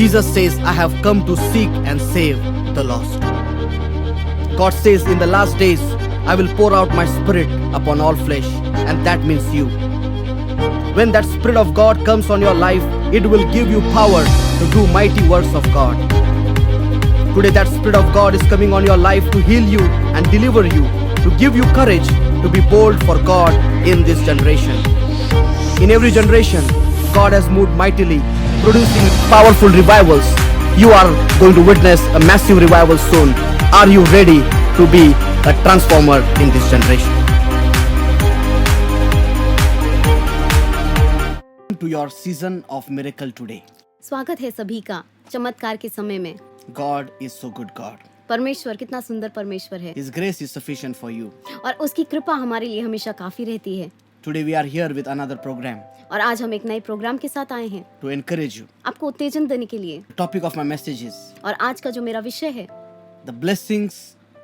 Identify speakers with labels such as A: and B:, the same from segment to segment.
A: Jesus says, I have come to seek and save the lost. God says, in the last days, I will pour out my spirit upon all flesh, and that means you. When that spirit of God comes on your life, it will give you power to do mighty works of God. Today that spirit of God is coming on your life to heal you and deliver you, to give you courage to be bold for God in this generation. In every generation, God has moved mightily, producing powerful revivals. You are going to witness a massive revival soon. Are you ready to be a transformer in this generation? To your season of miracle today.
B: स्वागत है सभी का चमत्कार के समय में।
A: God is so good God.
B: परमेश्वर कितना सुंदर परमेश्वर है
A: His grace is sufficient for you.
B: और उसकी कृपा हमारे लिए हमेशा काफी रहती है।
A: Today we are here with another program
B: और आज हम एक नए प्रोग्राम के साथ आए हैं
A: to encourage you.
B: आपको उत्तेजन देने के लिए।
A: The topic of my message is
B: और आज का जो मेरा विषय है,
A: the blessings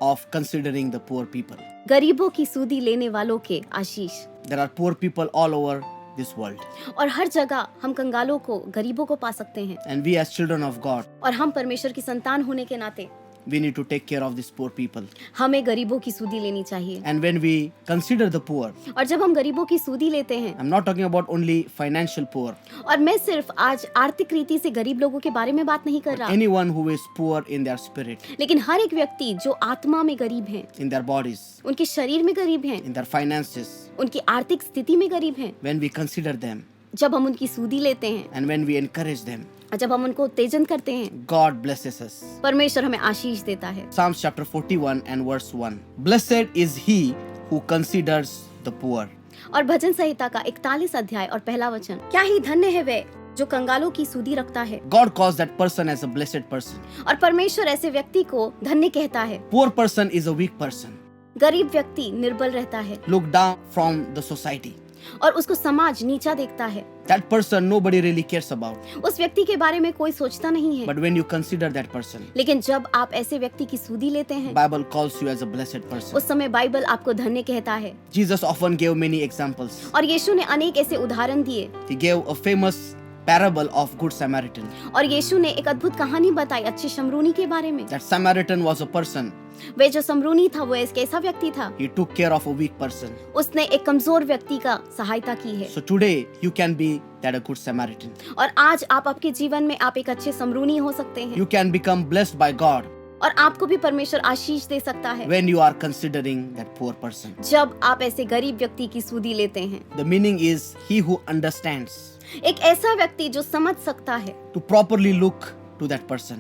A: of considering the poor people.
B: गरीबों की सूदी लेने वालों के आशीष।
A: There are poor people all over this world.
B: और हर जगह हम कंगालों को, गरीबों को पा सकते हैं।
A: And we as children of God,
B: और हम परमेश्वर की संतान होने के नाते
A: we need to take care of these poor people.
B: हमें गरीबों की सूदी लेनी चाहिए।
A: And when we consider the poor,
B: और जब हम गरीबों की सूदी लेते हैं,
A: I'm not talking about only financial poor.
B: और मैं सिर्फ आज आर्थिक रीति से गरीब लोगों के बारे में बात नहीं कर रहा,
A: Anyone who is poor in their spirit,
B: लेकिन हर एक व्यक्ति जो आत्मा में गरीब है,
A: in their bodies,
B: उनके शरीर में गरीब हैं,
A: in their finances,
B: उनकी आर्थिक स्थिति में गरीब हैं,
A: when we consider them
B: जब हम उनकी सूदी लेते हैं
A: and when we encourage them,
B: और जब हम उनको उत्तेजन करते हैं,
A: God blesses us.
B: परमेश्वर हमें आशीष देता है।
A: Psalms chapter 41 and verse 1. Blessed is he who considers the poor.
B: और भजन संहिता का 41 अध्याय और पहला वचन, क्या ही धन्य है वह जो कंगालों की सूदी रखता है।
A: God calls that person as a blessed person.
B: और परमेश्वर ऐसे व्यक्ति को धन्य कहता है।
A: Poor person is a weak person,
B: गरीब व्यक्ति निर्बल रहता है
A: looked down from the society.
B: और उसको समाज नीचा देखता है।
A: That person nobody really cares about.
B: उस व्यक्ति के बारे में कोई सोचता नहीं है।
A: But when you consider that person,
B: लेकिन जब आप ऐसे व्यक्ति की सूदी लेते हैं,
A: Bible calls you as a blessed person.
B: उस समय बाइबल आपको धन्य कहता है।
A: Jesus often gave many examples.
B: और यीशु ने अनेक ऐसे उदाहरण दिए।
A: He gave a famous parable of Good Samaritan.
B: और यीशु ने एक अद्भुत कहानी बताई अच्छे शमरूनी के बारे में।
A: That Samaritan was a person.
B: वे जो शमरूनी था वो एक कैसा व्यक्ति था?
A: He took care of a weak person.
B: उसने एक कमजोर व्यक्ति का सहायता की है।
A: So today you can be that a good Samaritan.
B: और आज आप आपके जीवन में आप एक अच्छे शमरूनी हो सकते हैं।
A: You can become blessed by God
B: और आपको भी परमेश्वर आशीष दे सकता है
A: when you are considering that poor person.
B: जब आप ऐसे गरीब व्यक्ति की सूदी लेते हैं।
A: The meaning is he who understands
B: एक ऐसा व्यक्ति जो समझ सकता है,
A: to properly look to that person,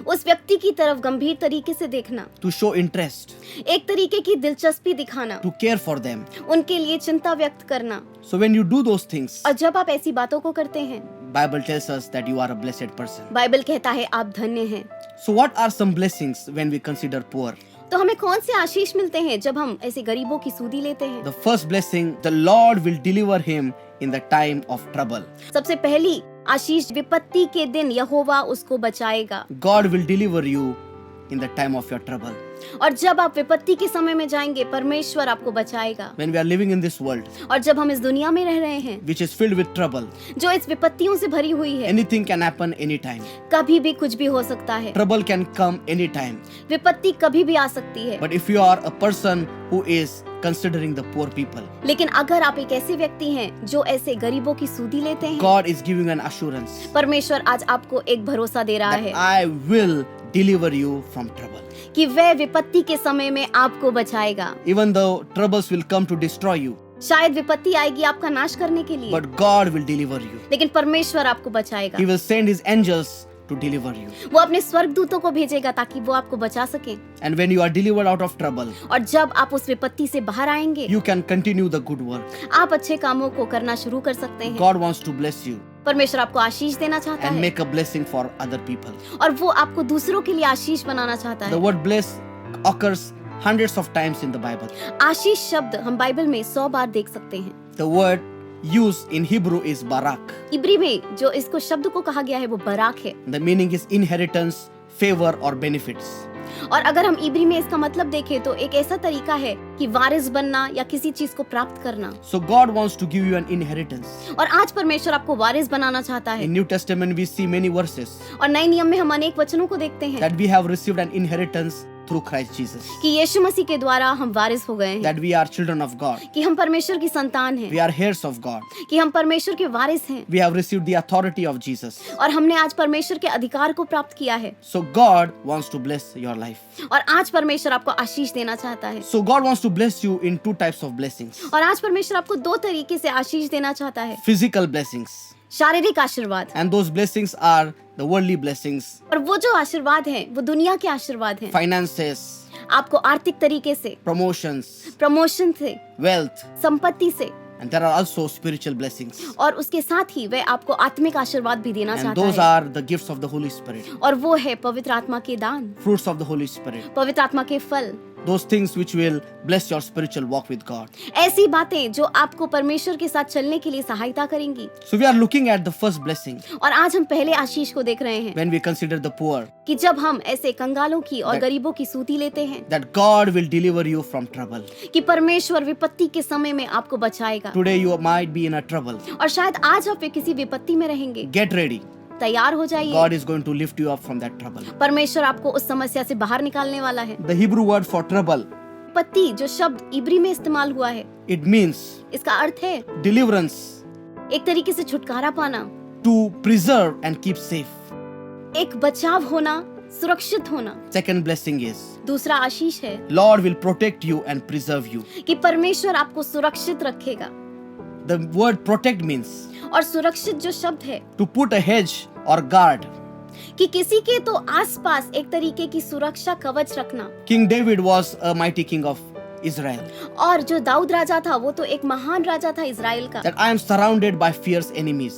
B: उस व्यक्ति की तरफ गंभीर तरीके से देखना,
A: to show interest,
B: एक तरीके की दिलचस्पी दिखाना,
A: to care for them.
B: उनके लिए चिंता व्यक्त करना।
A: So when you do those things,
B: और जब आप ऐसी बातों को करते हैं,
A: Bible tells us that you are a blessed person.
B: Bible कहता है आप धन्य हैं।
A: So what are some blessings when we consider poor?
B: तो हमें कौन से आशीष मिलते हैं जब हम ऐसे गरीबों की सूदी लेते हैं?
A: The first blessing, the Lord will deliver him in the time of trouble.
B: सबसे पहली आशीष, विपत्ति के दिन यहोवा उसको बचाएगा।
A: God will deliver you in the time of your trouble.
B: और जब आप विपत्ति के समय में जाएंगे, परमेश्वर आपको बचाएगा।
A: When we are living in this world,
B: और जब हम इस दुनिया में रह रहे हैं
A: which is filled with trouble,
B: जो इस विपत्तियों से भरी हुई है,
A: anything can happen anytime.
B: कभी भी कुछ भी हो सकता है।
A: Trouble can come anytime.
B: विपत्ति कभी भी आ सकती है।
A: But if you are a person who is considering the poor people,
B: लेकिन अगर आप एक ऐसे व्यक्ति हैं जो ऐसे गरीबों की सूदी लेते हैं,
A: God is giving an assurance
B: परमेश्वर आज आपको एक भरोसा दे रहा
A: that
B: है
A: I will deliver you from trouble.
B: कि वह विपत्ति के समय में आपको बचाएगा।
A: Even though troubles will come to destroy you,
B: शायद विपत्ति आएगी आपका नाश करने के लिए,
A: but God will deliver you.
B: लेकिन परमेश्वर आपको बचाएगा।
A: He will send his angels to deliver you.
B: वो अपने स्वर्गदूतों को भेजेगा ताकि वो आपको बचा सके।
A: And when you are delivered out of trouble,
B: और जब आप उस विपत्ति से बाहर आएंगे,
A: you can continue the good work.
B: आप अच्छे कामों को करना शुरू कर सकते हैं।
A: God wants to bless you
B: परमेश्वर आपको आशीष देना चाहता
A: and
B: है
A: make a blessing for other people.
B: और वो आपको दूसरों के लिए आशीष बनाना चाहता
A: The
B: है।
A: word bless occurs hundreds of times in the Bible.
B: आशीष शब्द हम बाइबल में 100 बार देख सकते हैं।
A: The word used in Hebrew is barak.
B: इब्री में जो इसको शब्द को कहा गया है वो बराक है।
A: The meaning is inheritance, favor or benefits.
B: और अगर हम इब्री में इसका मतलब देखें तो एक ऐसा तरीका है कि वारिस बनना या किसी चीज को प्राप्त करना।
A: So God wants to give you an inheritance.
B: और आज परमेश्वर आपको वारिस बनाना चाहता है।
A: In New Testament we see many verses
B: और नए नियम में हम अनेक वचनों को देखते हैं
A: that we have received an inheritance through Christ Jesus.
B: कि यीशु मसीह के द्वारा हम वारिस हो गए हैं,
A: That we are children of God.
B: कि हम परमेश्वर की संतान हैं,
A: We are heirs of God.
B: कि हम परमेश्वर के वारिस हैं
A: We have received the authority of Jesus.
B: और हमने आज परमेश्वर के अधिकार को प्राप्त किया है।
A: So God wants to bless your life.
B: और आज परमेश्वर आपको आशीष देना चाहता है।
A: So God wants to bless you in two types of blessings.
B: और आज परमेश्वर आपको दो तरीके से आशीष देना चाहता है,
A: Physical blessings.
B: शारीरिक आशीर्वाद,
A: And those blessings are the worldly blessings.
B: और वो जो आशीर्वाद हैं वो दुनिया के आशीर्वाद हैं।
A: Finances,
B: आपको आर्थिक तरीके से,
A: promotions,
B: प्रमोशन से,
A: wealth.
B: संपत्ति से,
A: And there are also spiritual blessings.
B: और उसके साथ ही वह आपको आत्मिक आशीर्वाद भी देना
A: And
B: चाहता
A: those
B: है।
A: are the gifts of the Holy Spirit.
B: और वो है पवित्र आत्मा के दान,
A: Fruits of the Holy Spirit.
B: पवित्र आत्मा के फल,
A: Those things which will bless your spiritual walk with God.
B: ऐसी बातें जो आपको परमेश्वर के साथ चलने के लिए सहायता करेंगी।
A: So we are looking at the first blessing
B: और आज हम पहले आशीष को देख रहे हैं
A: when we consider the poor.
B: कि जब हम ऐसे कंगालों की और
A: That-
B: गरीबों की सूती लेते हैं
A: That God will deliver you from trouble.
B: कि परमेश्वर विपत्ति के समय में आपको बचाएगा।
A: Today you might be in a trouble.
B: और शायद आज आप किसी विपत्ति में रहेंगे,
A: Get ready.
B: तैयार हो जाइए,
A: God is going to lift you up from that trouble.
B: परमेश्वर आपको उस समस्या से बाहर निकालने वाला है।
A: The Hebrew word for trouble,
B: विपत्ति जो शब्द इब्री में इस्तेमाल हुआ है,
A: it means
B: इसका अर्थ है
A: deliverance,
B: एक तरीके से छुटकारा पाना,
A: to preserve and keep safe.
B: एक बचाव होना, सुरक्षित होना।
A: Second blessing is,
B: दूसरा आशीष है
A: Lord will protect you and preserve you.
B: कि परमेश्वर आपको सुरक्षित रखेगा।
A: The word protect means
B: और सुरक्षित जो शब्द है
A: to put a hedge or guard.
B: कि किसी के तो आसपास एक तरीके की सुरक्षा कवच रखना।
A: King David was a mighty king of Israel.
B: और जो दाऊद राजा था वो तो एक महान राजा था इजराइल का,
A: That I am surrounded by fierce enemies.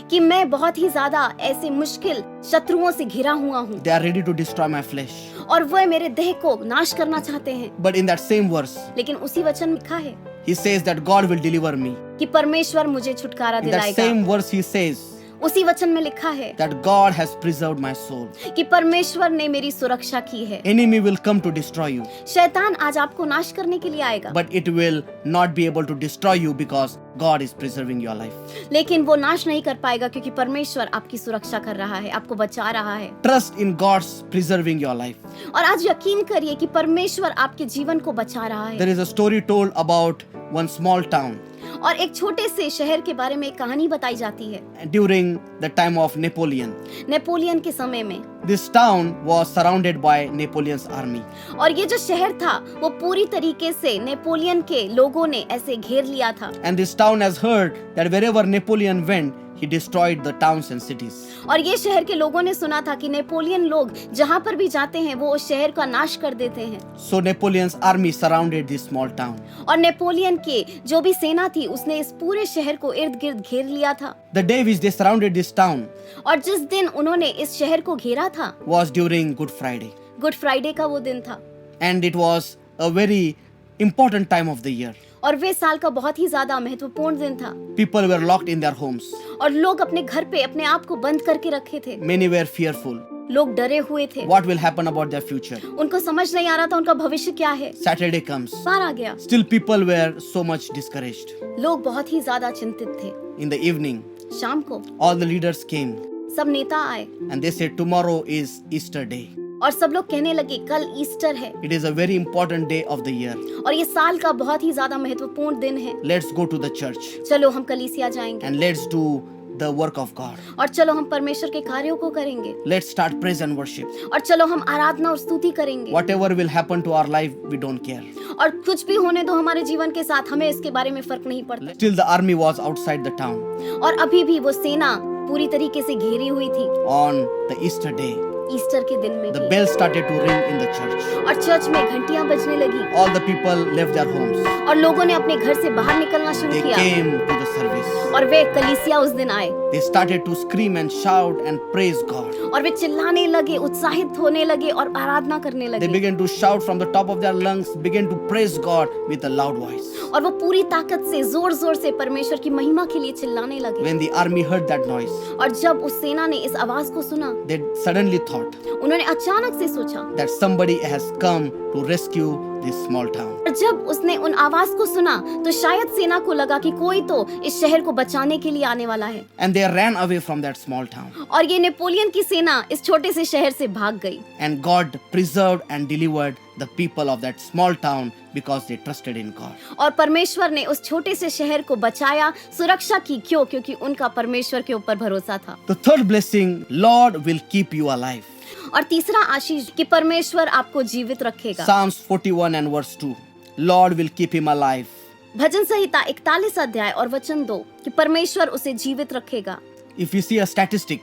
B: कि मैं बहुत ही ज्यादा ऐसे मुश्किल शत्रुओं से घिरा हुआ हूँ
A: They are ready to destroy my flesh.
B: और वह मेरे देह को नाश करना चाहते हैं।
A: But in that same verse,
B: लेकिन उसी वचन में लिखा है
A: he says that God will deliver me.
B: कि परमेश्वर मुझे छुटकारा
A: In that
B: दिलाएगा।
A: same verse, he says
B: उसी वचन में लिखा है
A: that God has preserved my soul.
B: कि परमेश्वर ने मेरी सुरक्षा की है।
A: Enemy will come to destroy you,
B: शैतान आज आपको नाश करने के लिए आएगा,
A: but it will not be able to destroy you because God is preserving your life.
B: लेकिन वो नाश नहीं कर पाएगा क्योंकि परमेश्वर आपकी सुरक्षा कर रहा है, आपको बचा रहा है।
A: Trust in God's preserving your life.
B: और आज यकीन करिए कि परमेश्वर आपके जीवन को बचा रहा है।
A: There is a story told about one small town
B: और एक छोटे से शहर के बारे में एक कहानी बताई जाती है।
A: during the time of Napoleon.
B: Napoleon के समय में,
A: This town was surrounded by Napoleon's army.
B: और ये जो शहर था वो पूरी तरीके से नेपोलियन के लोगों ने ऐसे घेर लिया था।
A: And this town has heard that wherever Napoleon went, he destroyed the towns and cities.
B: और ये शहर के लोगों ने सुना था कि नेपोलियन लोग जहाँ पर भी जाते हैं वो उस शहर का नाश कर देते हैं।
A: So Napoleon's army surrounded this small town.
B: और नेपोलियन के जो भी सेना थी उसने इस पूरे शहर को इर्द गिर्द घेर लिया था।
A: The day which they surrounded this town
B: और जिस दिन उन्होंने इस शहर को घेरा था
A: was during Good Friday.
B: Good Friday का वो दिन था,
A: And it was a very important time of the year.
B: और वे साल का बहुत ही ज्यादा महत्वपूर्ण दिन था।
A: People were locked in their homes.
B: और लोग अपने घर पे अपने आप को बंद करके रखे थे।
A: Many were fearful.
B: लोग डरे हुए थे।
A: What will happen about their future?
B: उनको समझ नहीं आ रहा था उनका भविष्य क्या है।
A: Saturday comes.
B: पार आ गया।
A: Still people were so much discouraged.
B: लोग बहुत ही ज्यादा चिंतित थे।
A: In the evening,
B: शाम को
A: all the leaders came
B: सब नेता आए
A: and they said tomorrow is Easter day.
B: और सब लोग कहने लगे कल ईस्टर है
A: It is a very important day of the year.
B: और ये साल का बहुत ही ज्यादा महत्वपूर्ण दिन है।
A: Let's go to the church
B: चलो हम कलीसिया जाएंगे
A: and let's do the work of God.
B: और चलो हम परमेश्वर के कार्यों को करेंगे
A: Let's start praise and worship.
B: और चलो हम आराधना और स्तुति करेंगे
A: Whatever will happen to our life, we don't care.
B: और कुछ भी होने दो हमारे जीवन के साथ, हमें इसके बारे में फर्क नहीं पड़ता।
A: Still the army was outside the town
B: और अभी भी वो सेना पूरी तरीके से घेरी हुई थी।
A: on the Easter day.
B: Easter के दिन में
A: The
B: भी
A: bells started to ring in the church.
B: और चर्च में घंटियां बजने लगी
A: All the people left their homes.
B: और लोगों ने अपने घर से बाहर निकलना शुरू
A: They
B: किया
A: came to the service.
B: और वे कलीसिया उस दिन आए
A: They started to scream and shout and praise God.
B: और वे चिल्लाने लगे, उत्साहित होने लगे और आराधना करने
A: They
B: लगे
A: began to shout from the top of their lungs, began to praise God with a loud voice.
B: और वो पूरी ताकत से जोर जोर से परमेश्वर की महिमा के लिए चिल्लाने लगे।
A: When the army heard that noise,
B: और जब उस सेना ने इस आवाज को सुना
A: they suddenly thought thought
B: उन्होंने अचानक से सोचा।
A: that somebody has come to rescue this small town.
B: और जब उसने उन आवाज को सुना तो शायद सेना को लगा कि कोई तो इस शहर को बचाने के लिए आने वाला है।
A: And they ran away from that small town.
B: और ये नेपोलियन की सेना इस छोटे से शहर से भाग गई।
A: And God preserved and delivered the people of that small town because they trusted in God.
B: और परमेश्वर ने उस छोटे से शहर को बचाया, सुरक्षा की। क्यों? क्योंकि उनका परमेश्वर के ऊपर भरोसा था।
A: The third blessing, Lord will keep you alive.
B: और तीसरा आशीष कि परमेश्वर आपको जीवित रखेगा।
A: Psalms 41 and verse 2. Lord will keep him alive.
B: भजन संहिता 41 अध्याय और वचन 2 कि परमेश्वर उसे जीवित रखेगा।
A: If you see a statistic,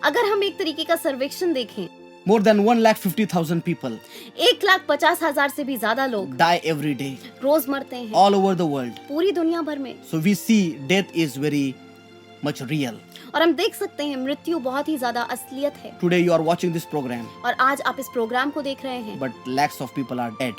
B: अगर हम एक तरीके का सर्वेक्षण देखें,
A: more than 150,000 people
B: 1,50,000 से भी ज्यादा लोग
A: die every day
B: रोज मरते हैं
A: all over the world.
B: पूरी दुनिया भर में।
A: So we see death is very much real.
B: और हम देख सकते हैं मृत्यु बहुत ही ज्यादा असलियत है।
A: Today you are watching this program,
B: और आज आप इस प्रोग्राम को देख रहे हैं
A: but lakhs of people are dead.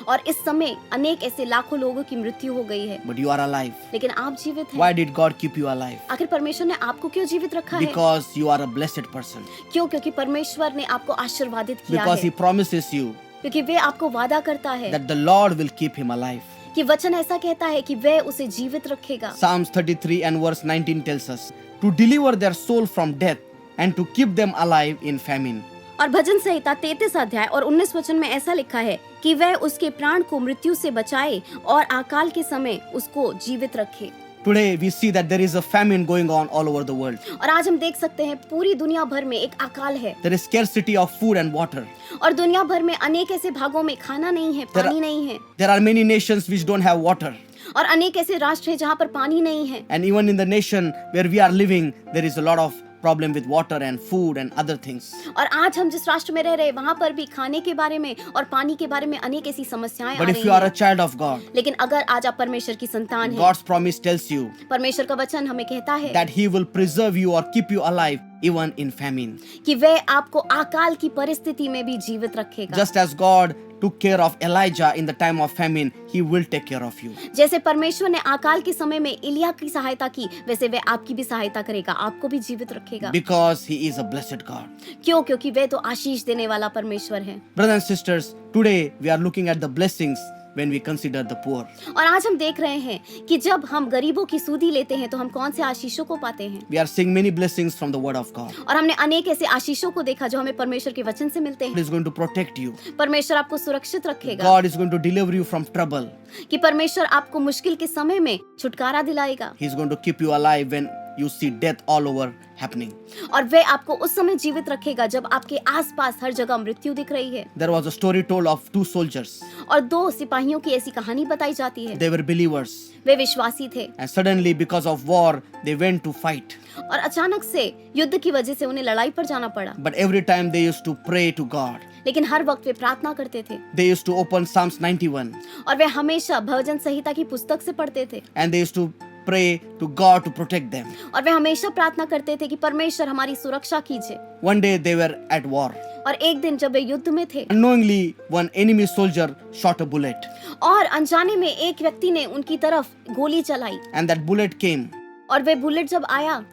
B: और इस समय अनेक ऐसे लाखों लोगों की मृत्यु हो गई है,
A: But you are alive.
B: लेकिन आप जीवित हैं।
A: Why did God keep you alive?
B: आखिर परमेश्वर ने आपको क्यों जीवित रखा है?
A: Because you are a blessed person.
B: क्यों? क्योंकि परमेश्वर ने आपको आशीर्वादित किया
A: Because
B: है।
A: He promises you
B: क्योंकि वे आपको वादा करता है
A: that the Lord will keep him alive.
B: कि वचन ऐसा कहता है कि वह उसे जीवित रखेगा।
A: Psalms 33 and verse 19 tells us to deliver their soul from death and to keep them alive in famine.
B: और भजन संहिता 33 अध्याय और 19 वचन में ऐसा लिखा है कि वह उसके प्राण को मृत्यु से बचाए और अकाल के समय उसको जीवित रखे।
A: Today we see that there is a famine going on all over the world.
B: और आज हम देख सकते हैं पूरी दुनिया भर में एक अकाल है
A: There is scarcity of food and water.
B: और दुनिया भर में अनेक ऐसे भागों में खाना नहीं है, पानी नहीं है।
A: There are many nations which don't have water.
B: और अनेक ऐसे राष्ट्र हैं जहाँ पर पानी नहीं है।
A: And even in the nation where we are living, there is a lot of problem with water and food and other things.
B: और आज हम जिस राष्ट्र में रह रहे हैं वहाँ पर भी खाने के बारे में और पानी के बारे में अनेक ऐसी समस्याएं आ
A: But
B: रही
A: if you are a
B: हैं।
A: child of God,
B: लेकिन अगर आज आप परमेश्वर की संतान हैं,
A: God's promise tells you
B: परमेश्वर का वचन हमें कहता है
A: that He will preserve you or keep you alive even in famine.
B: कि वह आपको अकाल की परिस्थिति में भी जीवित रखेगा।
A: Just as God took care of Elijah in the time of famine, He will take care of you.
B: जैसे परमेश्वर ने अकाल के समय में इलिया की सहायता की, वैसे वह आपकी भी सहायता करेगा, आपको भी जीवित रखेगा।
A: Because He is a blessed God.
B: क्यों? क्योंकि वह तो आशीष देने वाला परमेश्वर है।
A: Brothers and sisters, today we are looking at the blessings when we consider the poor.
B: और आज हम देख रहे हैं कि जब हम गरीबों की सुधि लेते हैं तो हम कौन से आशीषों को पाते हैं।
A: We are seeing many blessings from the Word of God.
B: और हमने अनेक ऐसे आशीषों को देखा जो हमें परमेश्वर के वचन से मिलते
A: God
B: हैं।
A: is going to protect you.
B: परमेश्वर आपको सुरक्षित रखेगा,
A: God is going to deliver you from trouble.
B: कि परमेश्वर आपको मुश्किल के समय में छुटकारा दिलाएगा।
A: He is going to keep you alive when you see death all over happening.
B: और वह आपको उस समय जीवित रखेगा जब आपके आसपास हर जगह मृत्यु दिख रही है।
A: There was a story told of two soldiers.
B: और दो सिपाहियों की ऐसी कहानी बताई जाती है।
A: They were believers.
B: वे विश्वासी थे
A: And suddenly, because of war, they went to fight.
B: और अचानक से युद्ध की वजह से उन्हें लड़ाई पर जाना पड़ा।
A: But every time they used to pray to God.
B: लेकिन हर वक्त वे प्रार्थना करते थे
A: They used to open Psalms 91.
B: और वे हमेशा भजन संहिता की पुस्तक से पढ़ते थे
A: And they used to pray to God to protect them.
B: और वे हमेशा प्रार्थना करते थे कि परमेश्वर हमारी सुरक्षा कीजिए।
A: One day they were at war.
B: और एक दिन जब वे युद्ध में थे
A: Unknowingly, one enemy soldier shot a bullet.
B: और अनजाने में एक व्यक्ति ने उनकी तरफ गोली चलाई
A: And that bullet came.
B: और वे बुलेट जब आया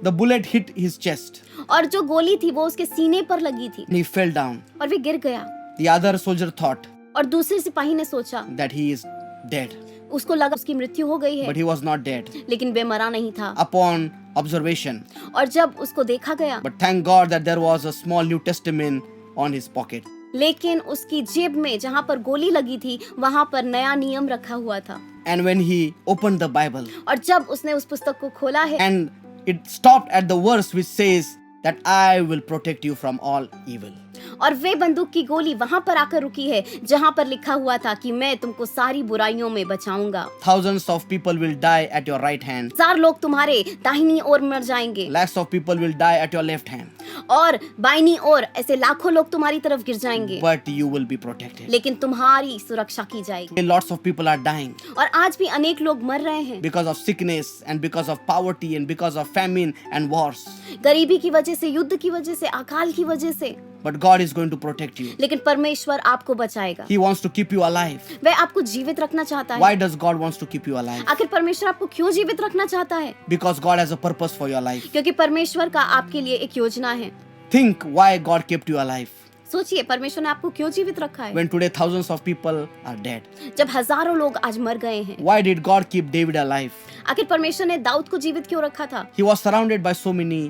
A: The bullet hit his chest.
B: और जो गोली थी वो उसके सीने पर लगी थी
A: And he fell down.
B: और वे गिर गया।
A: The other soldier thought
B: और दूसरे सिपाही ने सोचा,
A: that he is dead.
B: उसको लगा उसकी मृत्यु हो गई है,
A: But he was not dead.
B: लेकिन वे मरा नहीं था।
A: Upon observation.
B: और जब उसको देखा गया
A: But thank God that there was a small New Testament on his pocket.
B: लेकिन उसकी जेब में जहाँ पर गोली लगी थी वहाँ पर नया नियम रखा हुआ था।
A: And when he opened the Bible,
B: और जब उसने उस पुस्तक को खोला है
A: and it stopped at the verse which says that I will protect you from all evil.
B: और वे बंदूक की गोली वहाँ पर आकर रुकी है जहाँ पर लिखा हुआ था कि मैं तुमको सारी बुराइयों में बचाऊंगा।
A: Thousands of people will die at your right hand.
B: 1000 लोग तुम्हारे दाहिनी ओर मर जाएंगे
A: Lakhs of people will die at your left hand.
B: और बाईनी ओर ऐसे लाखों लोग तुम्हारी तरफ गिर जाएंगे,
A: But you will be protected.
B: लेकिन तुम्हारी सुरक्षा की जाएगी।
A: Lots of people are dying
B: और आज भी अनेक लोग मर रहे हैं
A: because of sickness and because of poverty and because of famine and wars.
B: गरीबी की वजह से, युद्ध की वजह से, अकाल की वजह से।
A: But God is going to protect you.
B: लेकिन परमेश्वर आपको बचाएगा।
A: He wants to keep you alive.
B: वह आपको जीवित रखना चाहता है।
A: Why does God wants to keep you alive?
B: आखिर परमेश्वर आपको क्यों जीवित रखना चाहता है?
A: Because God has a purpose for your life.
B: क्योंकि परमेश्वर का आपके लिए एक योजना है।
A: Think why God kept you alive
B: सोचिए परमेश्वर ने आपको क्यों जीवित रखा है
A: when today thousands of people are dead.
B: जब हजारों लोग आज मर गए हैं।
A: Why did God keep David alive?
B: आखिर परमेश्वर ने दाऊद को जीवित क्यों रखा था?
A: He was surrounded by so many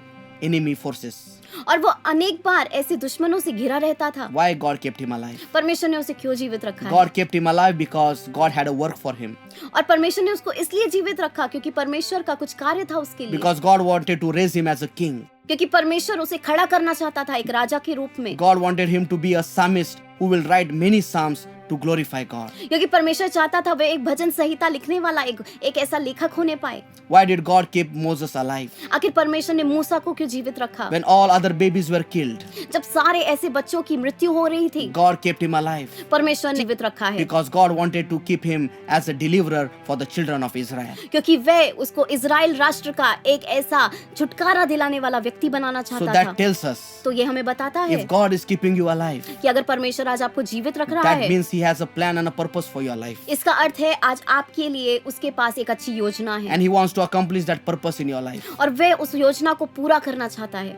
A: enemy forces.
B: और वो अनेक बार ऐसे दुश्मनों से घिरा रहता था।
A: Why God kept him alive?
B: परमेश्वर ने उसे क्यों जीवित रखा है?
A: God kept him alive because God had a work for him.
B: और परमेश्वर ने उसको इसलिए जीवित रखा क्योंकि परमेश्वर का कुछ कार्य था उसके लिए।
A: Because God wanted to raise him as a king.
B: क्योंकि परमेश्वर उसे खड़ा करना चाहता था एक राजा के रूप में।
A: God wanted him to be a psalmist who will write many psalms to glorify God.
B: क्योंकि परमेश्वर चाहता था वह एक भजन संहिता लिखने वाला एक ऐसा लेखक होने पाए।
A: Why did God keep Moses alive?
B: आखिर परमेश्वर ने मूसा को क्यों जीवित रखा?
A: When all other babies were killed,
B: जब सारे ऐसे बच्चों की मृत्यु हो रही थी,
A: God kept him alive
B: परमेश्वर ने जीवित रखा है।
A: because God wanted to keep him as a deliverer for the children of Israel.
B: क्योंकि वह उसको इजराइल राष्ट्र का एक ऐसा छुटकारा दिलाने वाला व्यक्ति बनाना
A: So
B: चाहता
A: that
B: था।
A: tells us
B: तो ये हमें बताता है
A: if God is keeping you alive,
B: कि अगर परमेश्वर आज आपको जीवित रख रहा
A: that
B: है,
A: means He has a plan and a purpose for your life.
B: इसका अर्थ है आज आपके लिए उसके पास एक अच्छी योजना है
A: And He wants to accomplish that purpose in your life.
B: और वह उस योजना को पूरा करना चाहता है।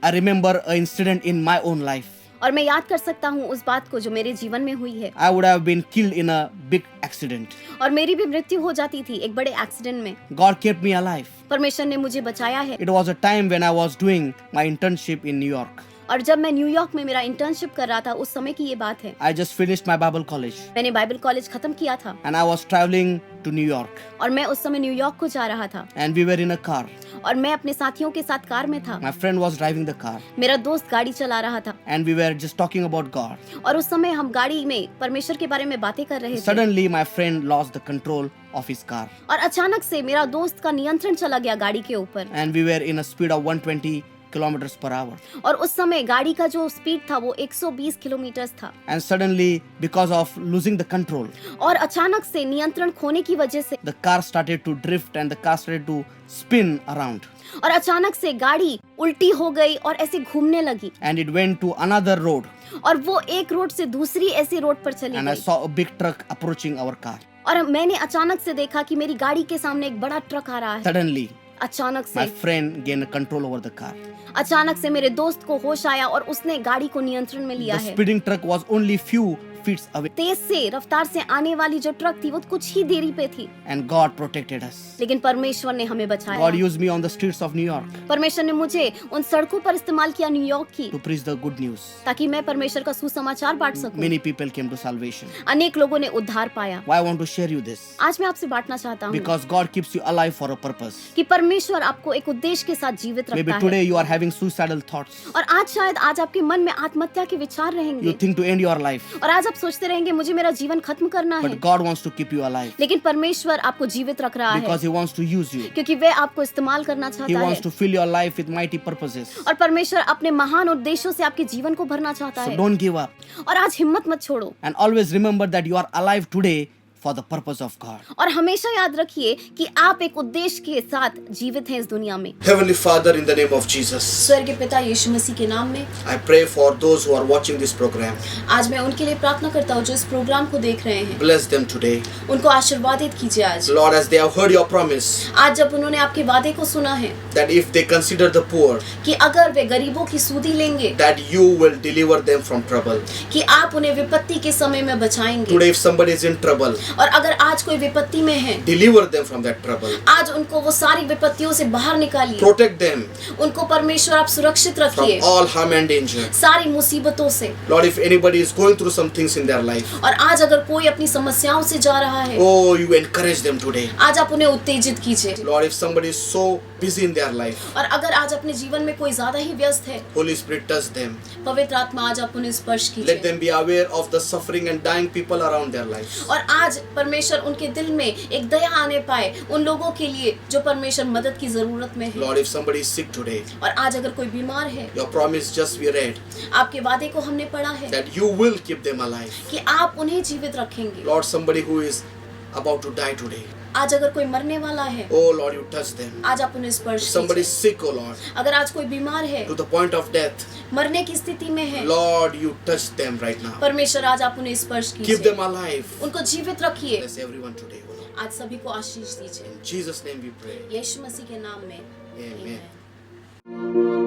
A: I remember an incident in my own life.
B: और मैं याद कर सकता हूँ उस बात को जो मेरे जीवन में हुई है।
A: I would have been killed in a big accident.
B: और मेरी भी मृत्यु हो जाती थी एक बड़े एक्सीडेंट में।
A: God kept me alive.
B: परमेश्वर ने मुझे बचाया है।
A: It was a time when I was doing my internship in New York.
B: और जब मैं न्यूयॉर्क में मेरा इंटर्नशिप कर रहा था उस समय की ये बात है।
A: I just finished my Bible college
B: मैंने बाइबल कॉलेज खत्म किया था
A: and I was traveling to New York
B: और मैं उस समय न्यूयॉर्क को जा रहा था
A: and we were in a car.
B: और मैं अपने साथियों के साथ कार में था।
A: My friend was driving the car
B: मेरा दोस्त गाड़ी चला रहा था
A: and we were just talking about God.
B: और उस समय हम गाड़ी में परमेश्वर के बारे में बातें कर रहे थे।
A: Suddenly my friend lost the control of his car
B: और अचानक से मेरा दोस्त का नियंत्रण चला गया गाड़ी के ऊपर
A: and we were in a speed of 120 kilometers per hour.
B: और उस समय गाड़ी का जो स्पीड था वो 120 किलोमीटर था।
A: And suddenly, because of losing the control,
B: और अचानक से नियंत्रण खोने की वजह से
A: the car started to drift and the car started to spin around.
B: और अचानक से गाड़ी उल्टी हो गई और ऐसे घूमने लगी
A: And it went to another road
B: और वो एक रोड से दूसरी ऐसी रोड पर चली
A: and I
B: गई।
A: saw a big truck approaching our car.
B: और मैंने अचानक से देखा कि मेरी गाड़ी के सामने एक बड़ा ट्रक आ रहा है।
A: Suddenly,
B: अचानक
A: my
B: से
A: friend gained control over the car.
B: अचानक से मेरे दोस्त को होश आया और उसने गाड़ी को नियंत्रण में लिया
A: The
B: है।
A: speeding truck was only few feet away
B: तेज से रफ्तार से आने वाली जो ट्रक थी वो कुछ ही देरी पे थी,
A: and God protected us.
B: लेकिन परमेश्वर ने हमें
A: God
B: बचाया।
A: used me on the streets of New York
B: परमेश्वर ने मुझे उन सड़कों पर इस्तेमाल किया न्यूयॉर्क की,
A: to preach the good news.
B: ताकि मैं परमेश्वर का सुसमाचार बांट सकूं।
A: Many people came to salvation.
B: अनेक लोगों ने उद्धार पाया।
A: Why I want to share you this?
B: आज मैं आपसे बांटना चाहता हूँ
A: Because God keeps you alive for a purpose.
B: कि परमेश्वर आपको एक उद्देश्य के साथ जीवित
A: Maybe
B: रखता
A: today
B: है।
A: you are having suicidal thoughts.
B: और आज शायद आज आपके मन में आत्महत्या के विचार
A: You
B: रहेंगे
A: think to end your life.
B: और आज आप सोचते रहेंगे मुझे मेरा जीवन खत्म करना है,
A: But God wants to keep you alive
B: लेकिन परमेश्वर आपको जीवित रख रहा है
A: because He wants to use you.
B: क्योंकि वह आपको इस्तेमाल करना
A: He
B: चाहता
A: wants
B: है
A: to fill your life with mighty purposes.
B: और परमेश्वर अपने महान उद्देश्यों से आपके जीवन को भरना चाहता
A: So
B: है।
A: don't give up
B: और आज हिम्मत मत छोड़ो
A: and always remember that you are alive today for the purpose of God.
B: और हमेशा याद रखिए कि आप एक उद्देश्य के साथ जीवित हैं इस दुनिया में।
A: Heavenly Father, in the name of Jesus,
B: स्वर्गीय पिता यीशु मसीह के नाम में
A: I pray for those who are watching this program.
B: आज मैं उनके लिए प्रार्थना करता हूँ जो इस प्रोग्राम को देख रहे हैं।
A: Bless them today.
B: उनको आशीर्वादित कीजिए आज।
A: Lord, as they have heard your promise
B: आज जब उन्होंने आपके वादे को सुना है
A: that if they consider the poor,
B: कि अगर वे गरीबों की सूदी लेंगे
A: that you will deliver them from trouble.
B: कि आप उन्हें विपत्ति के समय में बचाएंगे।
A: Today, if somebody is in trouble,
B: और अगर आज कोई विपत्ति में है,
A: deliver them from that trouble.
B: आज उनको वो सारी विपत्तियों से बाहर निकालिए।
A: Protect them
B: उनको परमेश्वर आप सुरक्षित
A: from
B: रखिए
A: all harm and danger.
B: सारी मुसीबतों से।
A: Lord, if anybody is going through some things in their life,
B: और आज अगर कोई अपनी समस्याओं से जा रहा है,
A: oh, you encourage them today.
B: आज आप उन्हें उत्तेजित कीजिए।
A: Lord, if somebody is so busy in their life,
B: और अगर आज अपने जीवन में कोई ज्यादा ही व्यस्त है,
A: Holy Spirit, touch them.
B: पवित्र आत्मा आज आप उन्हें स्पर्श
A: Let
B: कीजिए।
A: them be aware of the suffering and dying people around their lives.
B: और आज परमेश्वर उनके दिल में एक दया आने पाए उन लोगों के लिए जो परमेश्वर मदद की जरूरत में है।
A: Lord, if somebody is sick today,
B: और आज अगर कोई बीमार है,
A: your promise just we read
B: आपके वादे को हमने पढ़ा है
A: that you will keep them alive.
B: कि आप उन्हें जीवित रखेंगे।
A: Lord, somebody who is about to die today,
B: आज अगर कोई मरने वाला है,
A: oh Lord, you touch them.
B: आज आप उन्हें स्पर्श
A: Somebody is
B: कीजिए।
A: sick, oh Lord,
B: अगर आज कोई बीमार है,
A: to the point of death,
B: मरने की स्थिति में है,
A: Lord, you touch them right now.
B: परमेश्वर आज आप उन्हें स्पर्श
A: Keep
B: कीजिए।
A: them alive.
B: उनको जीवित रखिए।
A: Bless everyone today, oh Lord.
B: आज सभी को आशीष दीजिए।
A: In Jesus' name we pray.
B: यीशु मसीह के नाम में
A: Amen.
B: आमीन।